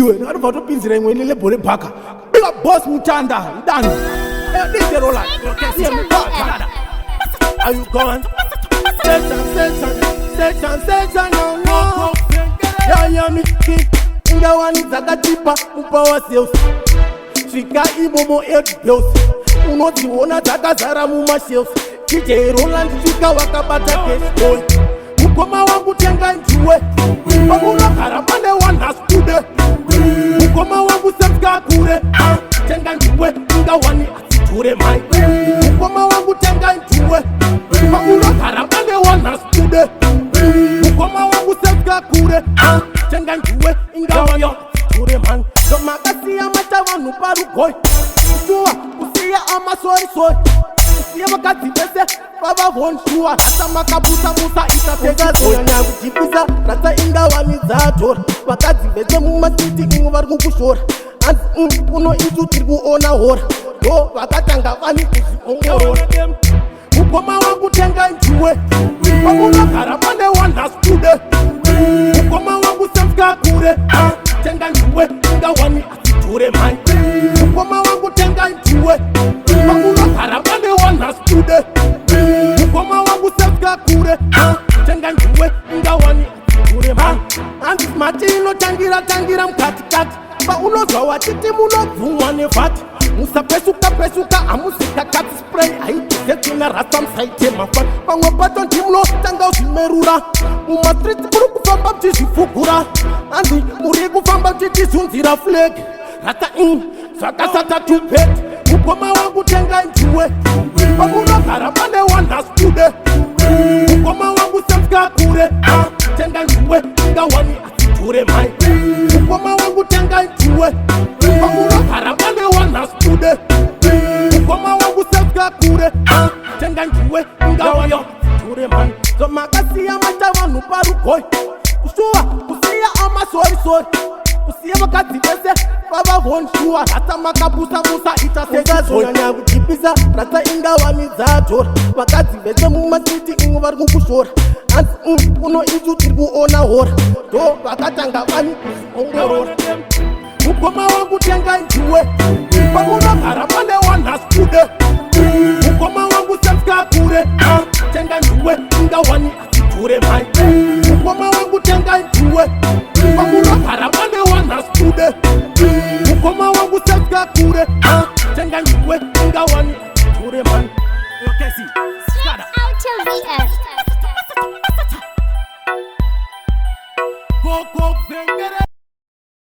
iwe ngarifa topinzira imwe lile bhore bhaka bika boss Mutanda ndani DJ Roland are you gone section no ya mi ingawani dzakatipa upawa sales svika imomo 8 bills unodziona dzakazara mumashelves DJ Roland svika wakabata cash boy mukoma wangu tenga njuwe pamunogara pane wanhaskude mukoma wangu sepska kure tenga njuwe ingawani asidhure mai mukoma wangu tenga njuwe pamunogara pane wanhaskude mukoma wangu sepska kure tenga njuwe ingawani asidhure mai somakasiya mata vanhu parugoi kusuwa kusiya amasorisori kusiya vakadzi vese vavavhonjuwa samakabusa musa isapfekazonyanya kujipisa rata ingawani dzatora vakadzi vese mumatiti imwe vari kukushora hanzi unoitu tiri kuona hora ndo vakatanga vani kuzviongorora mukoma wangu tenga njuwe pamunogara pane wanhaskude mukoma wangu sepska kure tenga njuwe ingawani asidhure mai mukoma wangu tenga njuwe pamunogara pane wanhaskude mukoma wangu sepska kure tenga njuwe ingawani asidhure mai hanzi mati inotangira mukatikati paunozwa wachiti munobvumwa nevhati musapesuka hamuzikakati spray haidizetsina rasta musaite mafani pamwe pato ndimunotanga uzvimerura mumastriti muri kufamba muchizvifugura hanzi muri kufamba muchitizunzira flag rasta zvakasata tupet mukoma wangu tenga njuwe pamunogara pane wanhaskude mukoma wangu sepska kure tenga njuwe ingawani asidhure mai mukoma wangu tenga njuwe pamunogara pane wanhaskude mukoma wangu sepska kure tenga njuwe ingawani asidhure mai somakasiya mata vanhu parugoi kusuwa kusiya amasorisori kusiya vakadzi vese vavavhonjuwa rata makabusa musa itasezazonyanya kujipisa rata ingawani dzatora vakadzi vese mumatiti imwe vari kukushora hanzi unoitu tiri kuona hora ndo vakatanga vani kuzviongorora mukoma wangu tenga njuwe pamunogara pane wanhaskude mukoma wangu sepska kure tenga njuwe ingawani asidhure mai mukoma wangu tenga njuwe pamunogara pane